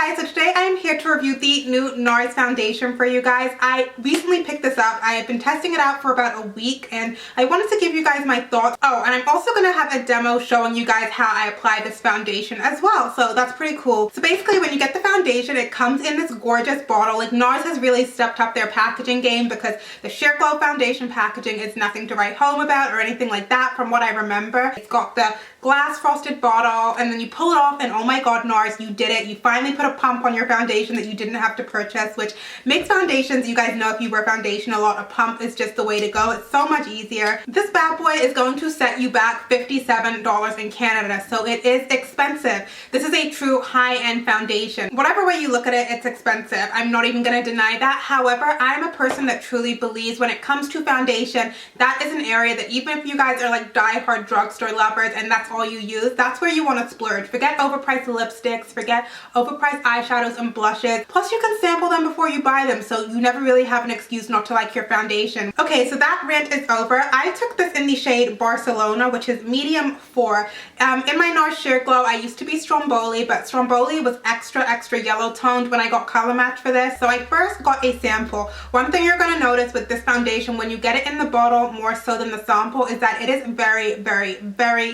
Hey guys, so today I am here to review the new NARS foundation for you guys. I recently picked this up. I have been testing it out for about a week and I wanted to give you guys my thoughts. Oh, and I'm also going to have a demo showing you guys how I apply this foundation as well. So that's pretty cool. So basically when you get the foundation, it comes in this gorgeous bottle. Like NARS has really stepped up their packaging game because the Sheer Glow foundation packaging is nothing to write home about or anything like that from what I remember. It's got the glass frosted bottle and then you pull it off and oh my god, NARS, you did it. You finally put a pump on your foundation that you didn't have to purchase, which makes foundations, you guys know if you wear foundation a lot, a pump is just the way to go. It's so much easier. This bad boy is going to set you back $57 in Canada, so it is expensive. This is a true high-end foundation. Whatever way you look at it, it's expensive. I'm not even going to deny that. However, I'm a person that truly believes when it comes to foundation, that is an area that even if you guys are like die-hard drugstore lovers and that's all you use, that's where you want to splurge. Forget overpriced lipsticks, forget overpriced eyeshadows and blushes. Plus you can sample them before you buy them, so you never really have an excuse not to like your foundation. Okay, so that rant is over. I took this in the shade Barcelona, which is medium 4. In my NARS Sheer Glow, I used to be Stromboli, but Stromboli was extra yellow toned when I got color match for this. So I first got a sample. One thing you're going to notice with this foundation when you get it in the bottle more so than the sample is that it is very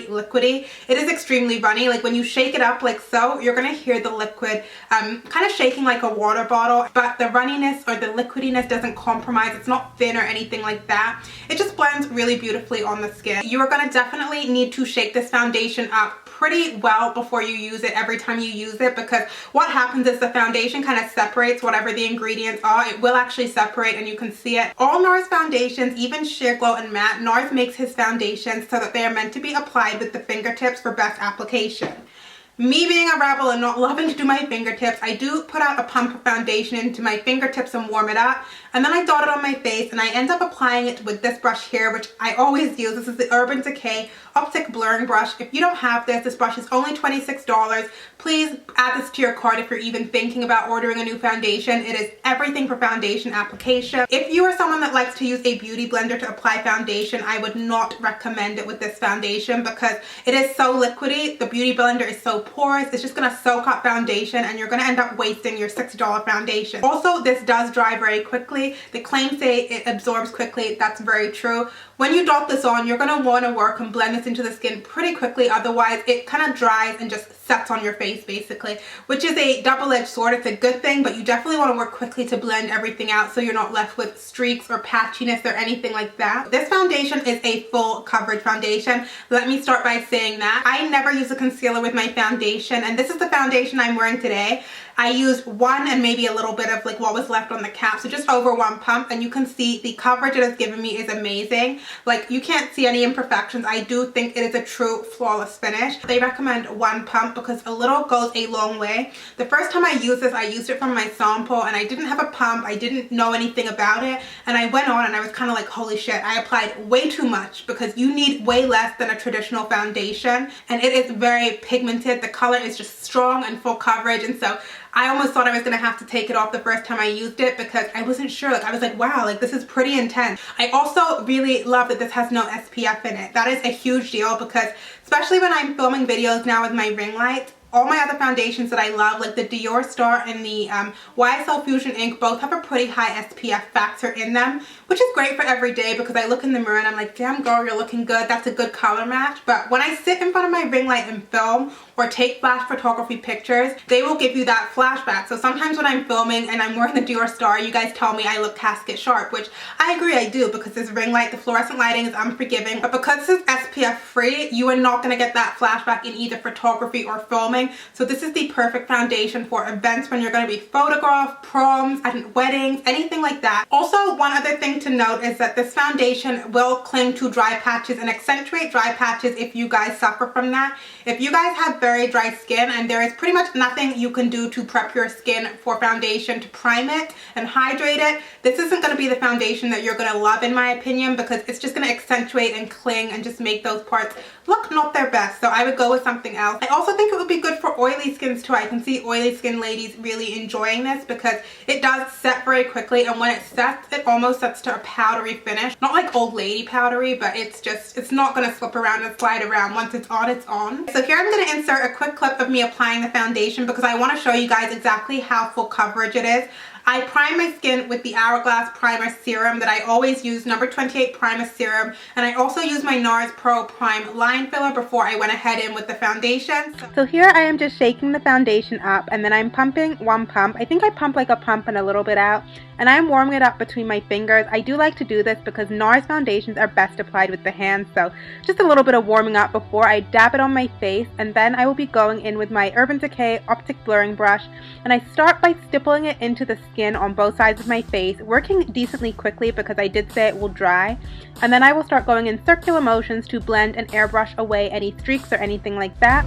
liquidy. It is extremely runny. Like when you shake it up like so, you're going to hear the liquid kind of shaking like a water bottle, but the runniness or the liquidiness doesn't compromise. It's not thin or anything like that. It just blends really beautifully on the skin. You are going to definitely need to shake this foundation up pretty well before you use it every time you use it, because what happens is the foundation kind of separates whatever the ingredients are. It will actually separate and you can see it. All NARS foundations, even Sheer Glow and Matte, NARS makes his foundations so that they are meant to be applied with the fingertips for best application. Me being a rebel and not loving to do my fingertips, I do put out a pump of foundation into my fingertips and warm it up, and then I dot it on my face and I end up applying it with this brush here, which I always use. This is the Urban Decay Optic Blurring Brush. If you don't have this, this brush is only $26. Please add this to your cart if you're even thinking about ordering a new foundation. It is everything for foundation application. If you are someone that likes to use a beauty blender to apply foundation, I would not recommend it with this foundation because it is so liquidy. The beauty blender is so porous. It's just going to soak up foundation and you're going to end up wasting your $60 foundation. Also, this does dry very quickly. The claims say it absorbs quickly. That's very true. When you dot this on, you're going to want to work and blend this into the skin pretty quickly. Otherwise, it kind of dries and just sets on your face basically, which is a double-edged sword. It's a good thing, but you definitely want to work quickly to blend everything out so you're not left with streaks or patchiness or anything like that. This foundation is a full coverage foundation. Let me start by saying that. I never use a concealer with my foundation, and this is the foundation I'm wearing today. I used one and maybe a little bit of like what was left on the cap, so just over one pump, and you can see the coverage it has given me is amazing. Like you can't see any imperfections. I do think it is a true flawless finish. They recommend one pump because a little goes a long way. The first time I used this, I used it from my sample and I didn't have a pump. I didn't know anything about it, and I went on and I was kind of like, holy shit, I applied way too much because you need way less than a traditional foundation, and it is very pigmented. The color is just strong and full coverage, and so I almost thought I was going to have to take it off the first time I used it because I wasn't sure. Like I was like, wow, like this is pretty intense. I also really love that this has no SPF in it. That is a huge deal because especially when I'm filming videos now with my ring light, all my other foundations that I love, like the Dior Star and the YSL Fusion Ink, both have a pretty high SPF factor in them, which is great for every day because I look in the mirror and I'm like, damn girl, you're looking good. That's a good color match. But when I sit in front of my ring light and film or take flash photography pictures, they will give you that flashback. So sometimes when I'm filming and I'm wearing the Dior Star, you guys tell me I look casket sharp, which I agree I do because this ring light, the fluorescent lighting is unforgiving. But because this is SPF free, you are not going to get that flashback in either photography or filming. So this is the perfect foundation for events when you're going to be photographed, proms, at weddings, anything like that. Also, one other thing to note is that this foundation will cling to dry patches and accentuate dry patches if you guys suffer from that. If you guys have very dry skin and there is pretty much nothing you can do to prep your skin for foundation, to prime it and hydrate it, this isn't going to be the foundation that you're going to love in my opinion, because it's just going to accentuate and cling and just make those parts look not their best, so I would go with something else. I also think it would be good for oily skins too. I can see oily skin ladies really enjoying this because it does set very quickly, and when it sets, it almost sets to a powdery finish. Not like old lady powdery, but it's not going to slip around and slide around. Once it's on, it's on. So here I'm going to insert a quick clip of me applying the foundation because I want to show you guys exactly how full coverage it is. I prime my skin with the Hourglass Primer Serum that I always use, number 28 Primer Serum, and I also use my NARS Pro Prime Line Filler before I went ahead in with the foundation. So here I am just shaking the foundation up, and then I'm pumping one pump. I think I pump like a pump and a little bit out, and I'm warming it up between my fingers. I do like to do this because NARS foundations are best applied with the hands, so just a little bit of warming up before I dab it on my face, and then I will be going in with my Urban Decay Optic Blurring Brush, and I start by stippling it into the skin on both sides of my face, working decently quickly because I did say it will dry, and then I will start going in circular motions to blend and airbrush away any streaks or anything like that.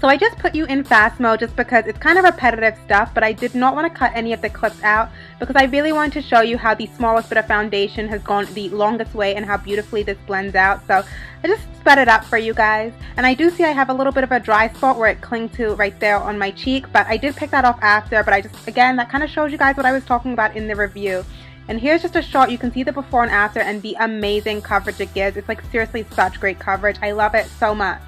So I just put you in fast mode just because it's kind of repetitive stuff, but I did not want to cut any of the clips out because I really wanted to show you how the smallest bit of foundation has gone the longest way and how beautifully this blends out. So I just sped it up for you guys, and I do see I have a little bit of a dry spot where it clings to right there on my cheek, but I did pick that off after. But I just, again, that kind of shows you guys what I was talking about in the review. And here's just a shot. You can see the before and after and the amazing coverage it gives. It's like seriously such great coverage. I love it so much.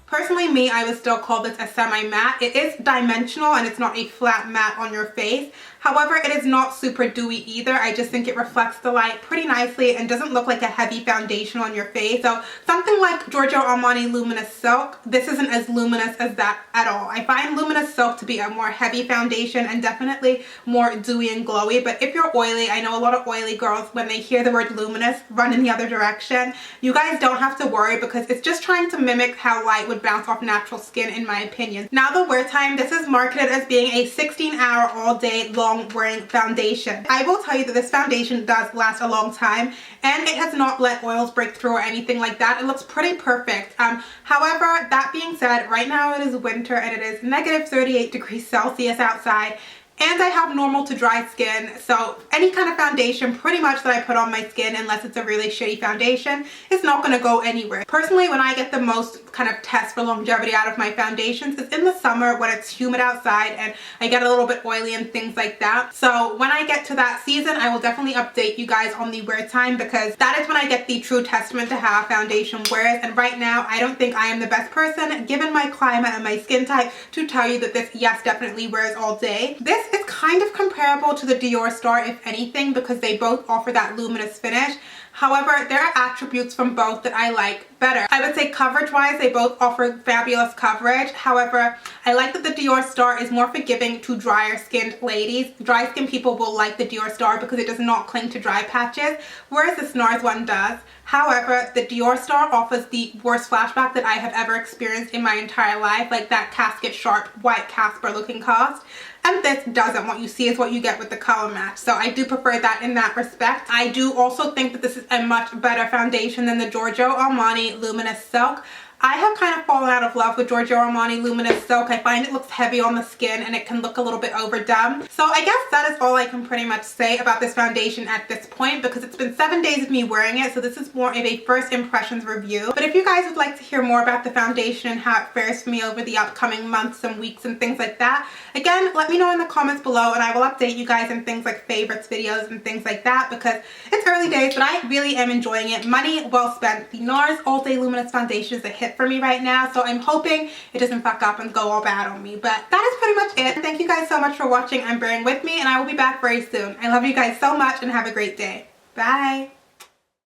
Personally, me, I would still call this a semi-matte. It is dimensional and it's not a flat matte on your face. However, it is not super dewy either. I just think it reflects the light pretty nicely and doesn't look like a heavy foundation on your face. So something like Giorgio Armani Luminous Silk, this isn't as luminous as that at all. I find Luminous Silk to be a more heavy foundation and definitely more dewy and glowy. But if you're oily, I know a lot of oily girls, when they hear the word luminous, run in the other direction. You guys don't have to worry because it's just trying to mimic how light would bounce off natural skin, in my opinion. Now the wear time, this is marketed as being a 16-hour all day long wearing foundation. I will tell you that this foundation does last a long time and it has not let oils break through or anything like that. It looks pretty perfect. However, that being said, right now it is winter and it is negative 38 degrees Celsius outside. And I have normal to dry skin, so any kind of foundation pretty much that I put on my skin, unless it's a really shitty foundation, is not going to go anywhere. Personally, when I get the most kind of test for longevity out of my foundations is in the summer when it's humid outside and I get a little bit oily and things like that. So when I get to that season, I will definitely update you guys on the wear time because that is when I get the true testament to how a foundation wears. And right now, I don't think I am the best person, given my climate and my skin type, to tell you that this, yes, definitely wears all day. This is kind of comparable to the Dior Star, if anything, because they both offer that luminous finish. However, there are attributes from both that I like better. I would say coverage wise, they both offer fabulous coverage. However, I like that the Dior Star is more forgiving to drier skinned ladies. Dry skin people will like the Dior Star because it does not cling to dry patches, whereas the NARS one does. However, the Dior Star offers the worst flashback that I have ever experienced in my entire life, like that casket sharp white Casper looking cast. And this doesn't. What you see is what you get with the color match. So I do prefer that in that respect. I do also think that this is a much better foundation than the Giorgio Armani Luminous Silk. I have kind of fallen out of love with Giorgio Armani Luminous Silk. I find it looks heavy on the skin and it can look a little bit overdone. So I guess that is all I can pretty much say about this foundation at this point because it's been 7 days of me wearing it. So this is more of a first impressions review. But if you guys would like to hear more about the foundation and how it fares for me over the upcoming months and weeks and things like that, again, let me know in the comments below and I will update you guys in things like favorites videos and things like that because it's early days, but I really am enjoying it. Money well spent. The NARS All Day Luminous Foundation is a hit for me right now, so I'm hoping it doesn't fuck up and go all bad on me. But that is pretty much it. Thank you guys so much for watching and bearing with me, and I will be back very soon. I love you guys so much and have a great day. Bye.